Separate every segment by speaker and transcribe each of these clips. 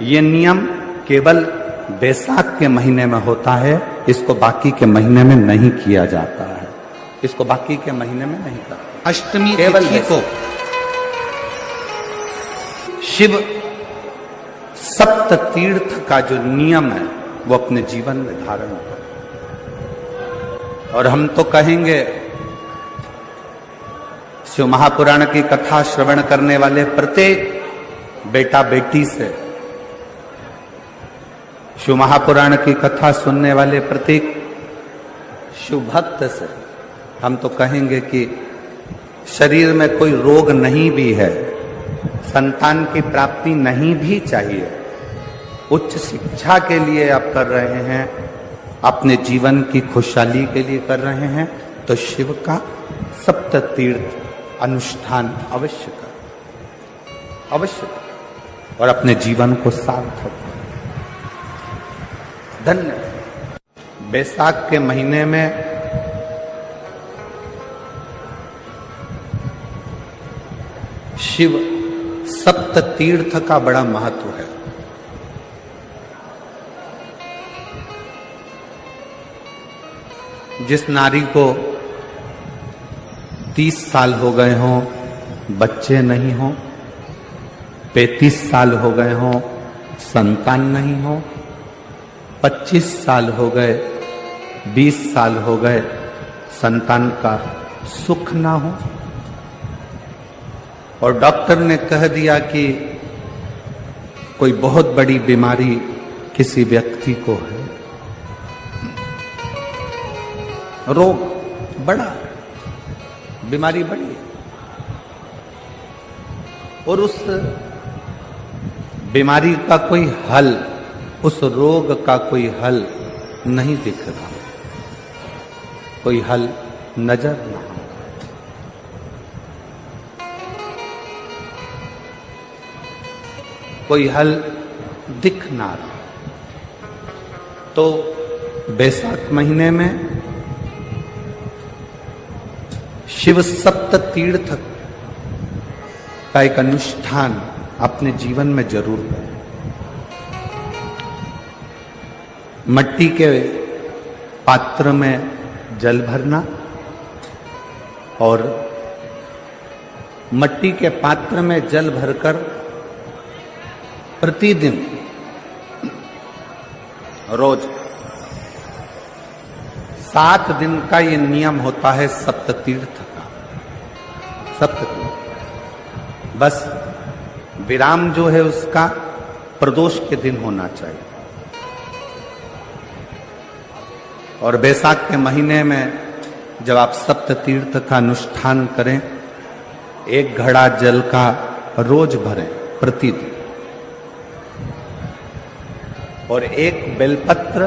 Speaker 1: ये नियम केवल बैसाख के महीने में होता है, इसको बाकी के महीने में नहीं किया जाता है। इसको बाकी के महीने में नहीं करते।
Speaker 2: अष्टमी
Speaker 1: केवल
Speaker 2: तिथि को
Speaker 1: शिव सप्त तीर्थ का जो नियम है वो अपने जीवन में धारण करें। और हम तो कहेंगे, शिव महापुराण की कथा श्रवण करने वाले प्रत्येक बेटा बेटी से, शिव महापुराण की कथा सुनने वाले प्रत्येक शिव भक्त से हम तो कहेंगे कि शरीर में कोई रोग नहीं भी है, संतान की प्राप्ति नहीं भी चाहिए, उच्च शिक्षा के लिए आप कर रहे हैं, अपने जीवन की खुशहाली के लिए कर रहे हैं, तो शिव का सप्त तीर्थ अनुष्ठान अवश्य कर, अवश्य कर, और अपने जीवन को सार्थक करें। धन्य। बैसाख के महीने में शिव सप्त तीर्थ का बड़ा महत्व है। जिस नारी को 30 साल हो गए हों, बच्चे नहीं हों, 35 साल हो गए हों, संतान नहीं हो, 25 साल हो गए, 20 साल हो गए, संतान का सुख ना हो, और डॉक्टर ने कह दिया कि कोई बहुत बड़ी बीमारी किसी व्यक्ति को है, रोग बड़ा, बीमारी बड़ी है, और उस बीमारी का कोई हल, उस रोग का कोई हल नहीं दिख रहा, कोई हल नजर ना हो, कोई हल दिख ना रहा, तो बैसाख महीने में शिव सप्त तीर्थ का एक अनुष्ठान अपने जीवन में जरूर करें। मट्टी के पात्र में जल भरना, और मट्टी के पात्र में जल भरकर प्रतिदिन रोज 7 दिन का ये नियम होता है सप्त तीर्थ का, सप्त तीर्थ। बस विराम जो है उसका प्रदोष के दिन होना चाहिए। और बैसाख के महीने में जब आप सप्त तीर्थ का अनुष्ठान करें, 1 घड़ा जल का रोज भरें प्रतिदिन, और 1 बेलपत्र,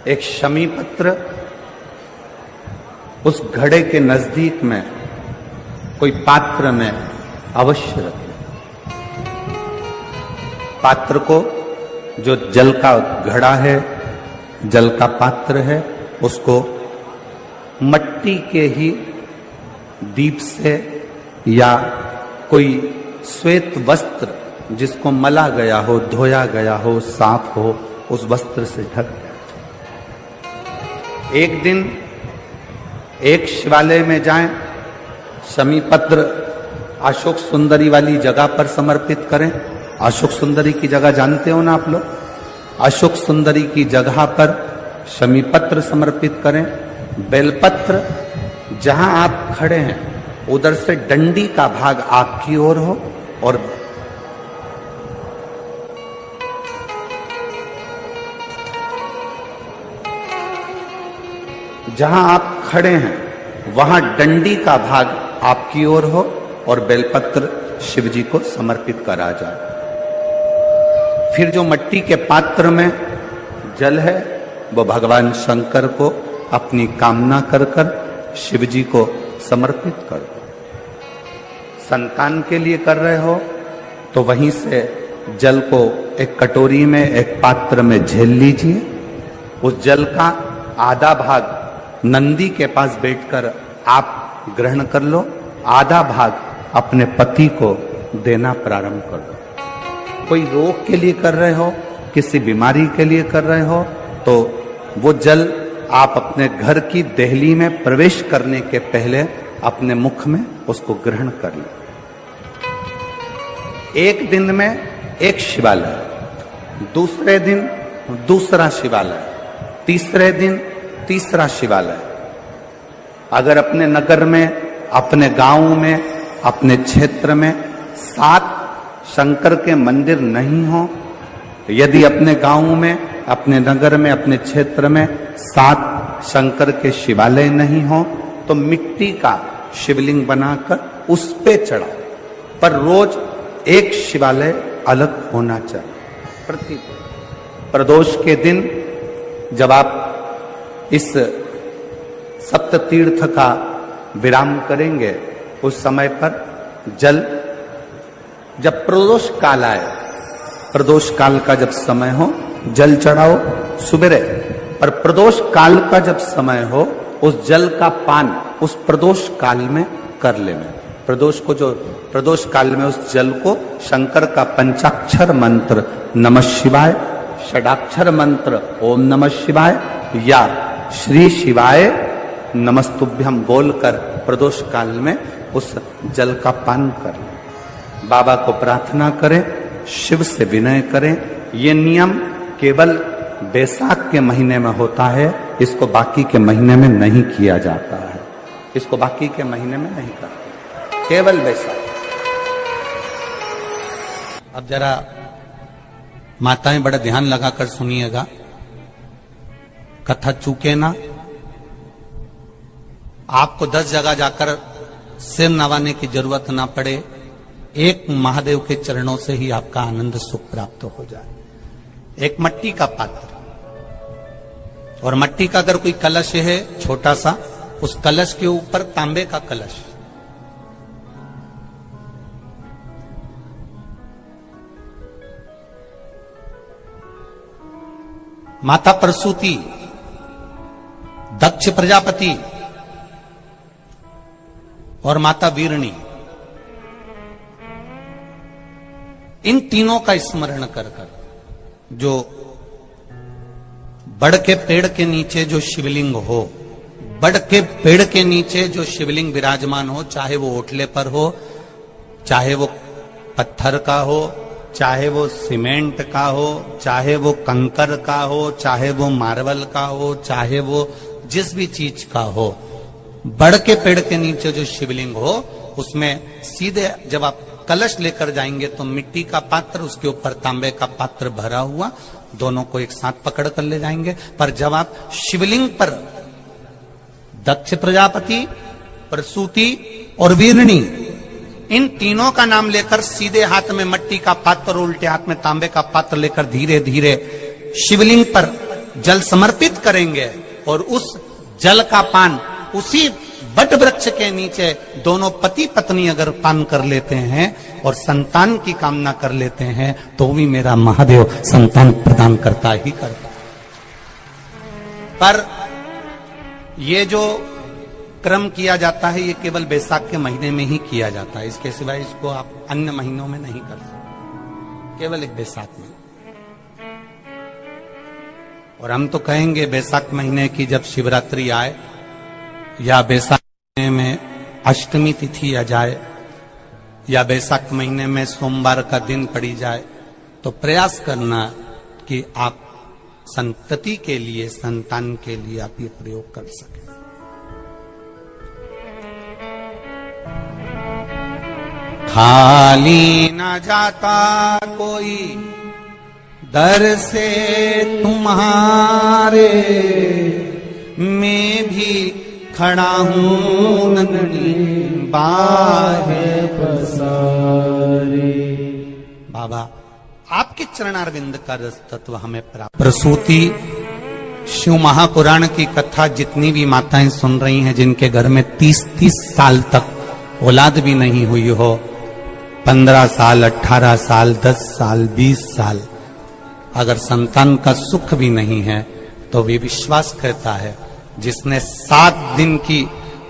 Speaker 1: 1 शमी पत्र उस घड़े के नजदीक में कोई पात्र में अवश्य रखें। पात्र को, जो जल का घड़ा है, जल का पात्र है, उसको मट्टी के ही दीप से या कोई श्वेत वस्त्र जिसको मला गया हो, धोया गया हो, साफ हो, उस वस्त्र से ढक दें। एक दिन एक शिवालय में जाएं, शमी पत्र अशोक सुंदरी वाली जगह पर समर्पित करें। अशोक सुंदरी की जगह जानते हो ना आप लोग? अशोक सुंदरी की जगह पर शमी पत्र समर्पित करें। बेलपत्र जहां आप खड़े हैं उधर से डंडी का भाग आपकी ओर हो, और जहां आप खड़े हैं वहां डंडी का भाग आपकी ओर हो, और बेलपत्र शिव जी को समर्पित करा जाए। फिर जो मट्टी के पात्र में जल है वो भगवान शंकर को अपनी कामना कर कर शिव जी को समर्पित कर दो। संतान के लिए कर रहे हो तो वहीं से जल को एक कटोरी में, एक पात्र में झेल लीजिए। उस जल का आधा भाग नंदी के पास बैठकर आप ग्रहण कर लो, आधा भाग अपने पति को देना प्रारंभ कर दो। कोई रोग के लिए कर रहे हो, किसी बीमारी के लिए कर रहे हो, तो वो जल आप अपने घर की देहली में प्रवेश करने के पहले अपने मुख में उसको ग्रहण कर लें। एक दिन में एक शिवालय, दूसरे दिन दूसरा शिवालय, तीसरे दिन तीसरा शिवालय। अगर अपने नगर में, अपने गांव में, अपने क्षेत्र में 7 शंकर के मंदिर नहीं हो, यदि अपने गांव में, अपने नगर में, अपने क्षेत्र में 7 शंकर के शिवालय नहीं हो, तो मिट्टी का शिवलिंग बनाकर उस पे चढ़ाओ, पर रोज एक शिवालय अलग होना चाहिए। प्रति प्रदोष के दिन जब आप इस सप्त तीर्थ का विराम करेंगे, उस समय पर जल, जब प्रदोष काल आए, प्रदोष काल का जब समय हो जल चढ़ाओ सुबेरे, पर प्रदोष काल का जब समय हो उस जल का पान उस प्रदोष काल में कर लेना। प्रदोष को, जो प्रदोष काल में उस जल को शंकर का पंचाक्षर मंत्र नमः शिवाय, षडाक्षर मंत्र ओम नमः शिवाय या श्री शिवाय नमस्तुभ्यम बोलकर प्रदोष काल में उस जल का पान करें। बाबा को प्रार्थना करें, शिव से विनय करें। ये नियम केवल बैसाख के महीने में होता है, इसको बाकी के महीने में नहीं किया जाता है। इसको बाकी के महीने में नहीं करते, केवल बैसाख। अब जरा माताएं बड़ा ध्यान लगाकर सुनिएगा, कथा चूके ना। आपको 10 जगह जाकर सिर नवाने की जरूरत ना पड़े, एक महादेव के चरणों से ही आपका आनंद सुख प्राप्त हो जाए। एक मट्टी का पात्र, और मट्टी का अगर कोई कलश है छोटा सा, उस कलश के ऊपर तांबे का कलश, माता प्रसूति, दक्ष प्रजापति और माता वीरणी, इन तीनों का स्मरण कर कर जो बड़ के पेड़ के नीचे जो शिवलिंग हो, बड़ के पेड़ के नीचे जो शिवलिंग विराजमान हो, चाहे वो ओटले पर हो, चाहे वो पत्थर का हो, चाहे वो सीमेंट का हो, चाहे वो कंकर का हो, चाहे वो मार्बल का हो, चाहे वो जिस भी चीज का हो, बड़ के पेड़ के नीचे जो शिवलिंग हो, उसमें सीधे जब आप कलश लेकर जाएंगे तो मिट्टी का पात्र, उसके ऊपर तांबे का पात्र भरा हुआ, दोनों को एक साथ पकड़ कर ले जाएंगे। पर जब आप शिवलिंग पर दक्ष प्रजापति, प्रसूति और वीरणी, इन तीनों का नाम लेकर सीधे हाथ में मट्टी का पात्र, उल्टे हाथ में तांबे का पात्र लेकर धीरे धीरे शिवलिंग पर जल समर्पित करेंगे, और उस जल का पान उसी बट वृक्ष के नीचे दोनों पति पत्नी अगर पान कर लेते हैं और संतान की कामना कर लेते हैं, तो भी मेरा महादेव संतान प्रदान करता ही करता। पर ये जो क्रम किया जाता है, ये केवल बैसाख के महीने में ही किया जाता है, इसके सिवाय इसको आप अन्य महीनों में नहीं कर सकते, केवल एक बैसाख में। और हम तो कहेंगे बैसाख महीने की जब शिवरात्रि आए या बैसाख महीने में अष्टमी तिथि आ जाए या बैसाख महीने में सोमवार का दिन पड़ी जाए, तो प्रयास करना कि आप संतति के लिए, संतान के लिए आप ये प्रयोग कर सकें। खाली न जाता कोई दर से तुम्हारे, मैं भी खड़ा हूं नंदी बाहे पसारे। बाबा आपके चरणारविंद का रस तत्व हमें प्राप्त। प्रसूति शिव महापुराण की कथा जितनी भी माताएं सुन रही हैं, जिनके घर में 30-30 साल तक औलाद भी नहीं हुई हो, 15 साल, 18 साल, 10 साल, 20 साल, अगर संतान का सुख भी नहीं है, तो वे विश्वास करता है जिसने 7 दिन की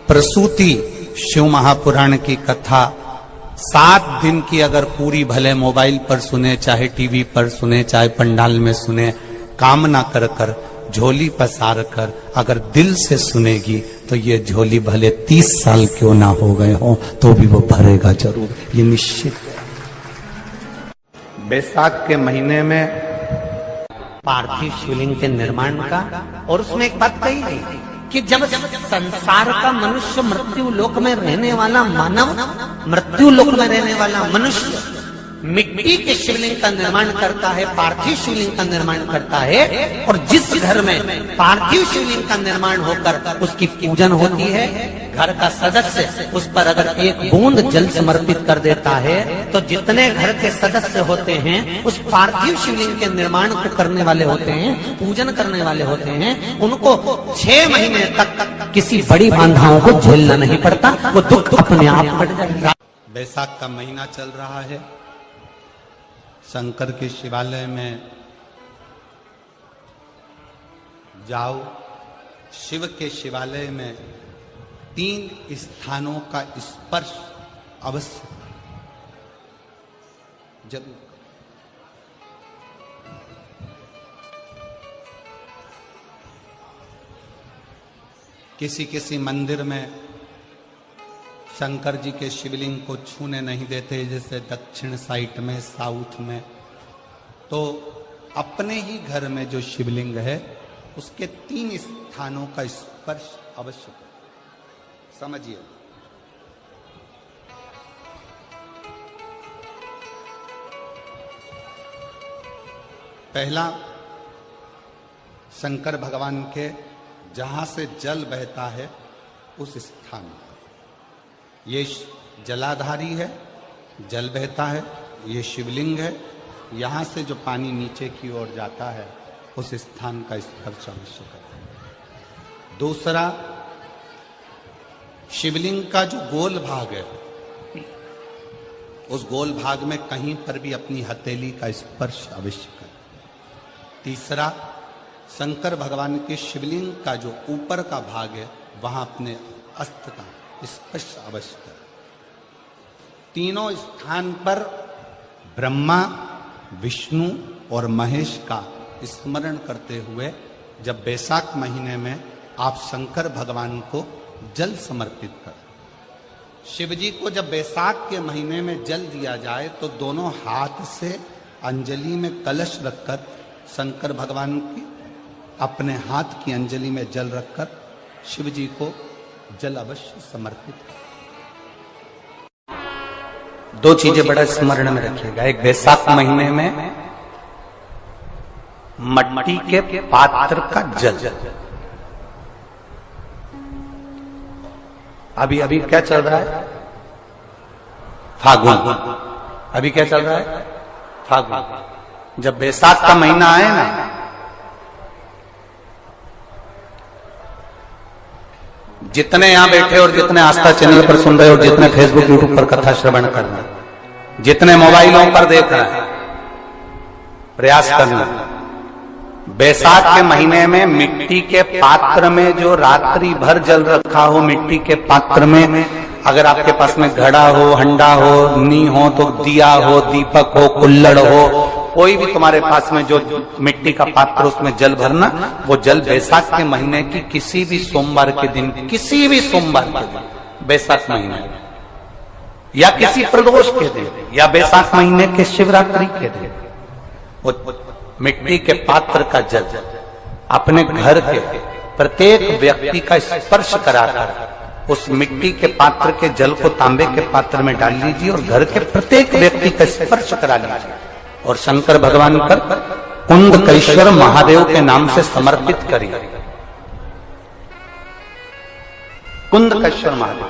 Speaker 1: प्रसूति शिव महापुराण की कथा 7 दिन की अगर पूरी भले मोबाइल पर सुने, चाहे टीवी पर सुने, चाहे पंडाल में सुने, कामना कर कर झोली पसार कर अगर दिल से सुनेगी तो ये झोली भले 30 साल क्यों ना हो गए हो तो भी वो भरेगा जरूर, ये निश्चित है। बैसाख के महीने में पार्थिव शिवलिंग के निर्माण का, और उसमें एक बात कही गई कि जब संसार का मनुष्य मृत्यु लोक में रहने वाला मानव, मृत्यु लोक में रहने वाला मनुष्य मिट्टी के शिवलिंग का निर्माण करता है, पार्थिव शिवलिंग का निर्माण करता है, और जिस घर में पार्थिव शिवलिंग का निर्माण होकर उसकी पूजन होती है, घर का सदस्य उस पर अगर एक बूंद जल समर्पित कर देता है तो जितने घर के सदस्य होते हैं उस पार्थिव शिवलिंग के निर्माण को करने वाले होते हैं, पूजन करने वाले होते हैं, उनको 6 महीने तक किसी बड़ी बाधाओं को झेलना नहीं पड़ता, वो दुख अपने आप हट जाएगा। बैसाख का महीना चल रहा है, शंकर के शिवालय में जाओ, शिव के शिवालय में 3 स्थानों का स्पर्श अवश्य जरूर। किसी मंदिर में शंकर जी के शिवलिंग को छूने नहीं देते, जैसे दक्षिण साइड में, साउथ में, तो अपने ही घर में जो शिवलिंग है उसके 3 स्थानों का स्पर्श अवश्य समझिए। पहला, शंकर भगवान के जहां से जल बहता है उस स्थान, ये जलाधारी है, जल बहता है, ये शिवलिंग है, यहां से जो पानी नीचे की ओर जाता है उस स्थान का स्पर्श अवश्य करें। दूसरा, शिवलिंग का जो गोल भाग है उस गोल भाग में कहीं पर भी अपनी हथेली का स्पर्श अवश्य करें। तीसरा, शंकर भगवान के शिवलिंग का जो ऊपर का भाग है वहां अपने अस्त्र का स्पर्श अवश्य करें। तीनों स्थान पर ब्रह्मा, विष्णु और महेश का स्मरण करते हुए जब बैसाख महीने में आप शंकर भगवान को जल समर्पित करें। शिव जी को जब बैसाख के महीने में जल दिया जाए तो दोनों हाथ से अंजलि में कलश रखकर शंकर भगवान की अपने हाथ की अंजलि में जल रखकर शिव जी को जल अवश्य समर्पित करें। 2 चीजें बड़ा स्मरण में रखिएगा। एक, बैसाख महीने में मट्टी के पात्र का जल, अभी क्या चल रहा है? फागुन। अभी क्या चल रहा है? फागुन। जब बैसाख का महीना आए ना, जितने यहां बैठे और जितने आस्था चैनल पर सुन रहे और जितने फेसबुक यूट्यूब पर कथा श्रवण कर रहे हैं, जितने मोबाइलों पर देख रहे हैं, प्रयास करना, बैसाख के महीने में मिट्टी के पात्र में जो रात्रि भर जल रखा हो, मिट्टी के पात्र में, अगर आपके पास में घड़ा हो, हंडा हो, नी हो, तो दिया हो, दीपक हो, कुल्लड़ हो, कोई भी तुम्हारे पास में जो मिट्टी का पात्र उसमें जल भरना, वो जल बैसाख के महीने की किसी भी सोमवार के दिन, किसी भी सोमवार के दिन, बैसाख महीने या किसी प्रदोष के दिन या बैसाख महीने के शिवरात्रि के दिन, वो मिट्टी के पात्र का जल अपने घर के प्रत्येक व्यक्ति का स्पर्श कराकर उस मिट्टी के पात्र के जल को तांबे के पात्र में डाल लीजिए और घर के प्रत्येक व्यक्ति का स्पर्श करा लीजिए और शंकर भगवान पर कुंदकेश्वर महादेव के नाम से समर्पित करिए। कुंदकेश्वर महादेव।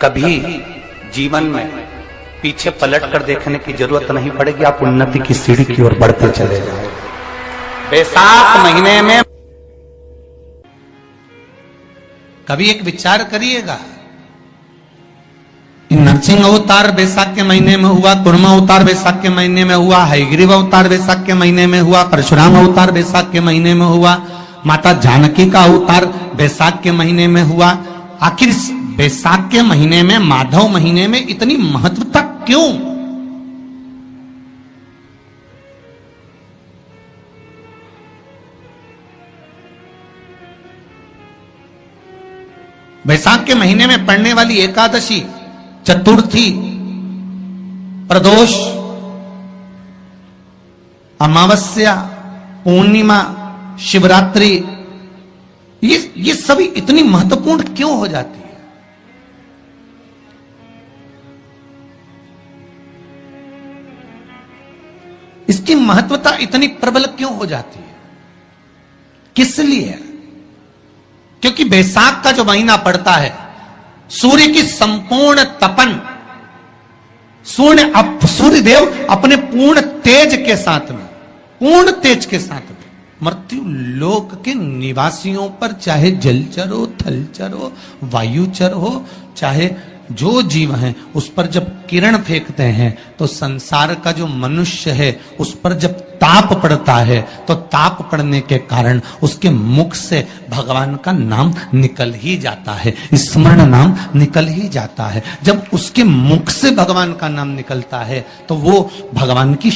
Speaker 1: कभी जीवन में पीछे पलट कर देखने की जरूरत नहीं पड़ेगी, आप उन्नति की सीढ़ी की ओर बढ़ते चले जाएंगे। बैसाख महीने में कभी एक विचार करिएगा, नरसिंह अवतार बैसाख के महीने में हुआ, कुर्मा अवतार बैसाख के महीने में हुआ, हयग्रीव अवतार बैसाख के महीने में हुआ, परशुराम अवतार बैसाख के महीने में हुआ, माता जानकी का अवतार बैसाख के महीने में हुआ। आखिर बैसाख के महीने में, माधव महीने में इतनी महत्वता क्यों? बैसाख के महीने में पड़ने वाली एकादशी, चतुर्थी, प्रदोष, अमावस्या, पूर्णिमा, शिवरात्रि, ये सभी इतनी महत्वपूर्ण क्यों हो जाती है? इसकी महत्वता इतनी प्रबल क्यों हो जाती है? किस लिए? क्योंकि बैसाख का जो महीना पड़ता है, सूर्य की संपूर्ण तपन, सूर्य देव अपने पूर्ण तेज के साथ में, पूर्ण तेज के साथ में मृत्यु लोक के निवासियों पर, चाहे जलचर हो, थलचर हो, वायुचर हो, चाहे जो जीव हैं, उस पर जब किरण फेंकते हैं तो संसार का जो मनुष्य है उस पर जब ताप पड़ता है तो ताप पड़ने के कारण उसके मुख से भगवान का नाम निकल ही जाता है, स्मरण नाम निकल ही जाता है। जब उसके मुख से भगवान का नाम निकलता है तो वो भगवान की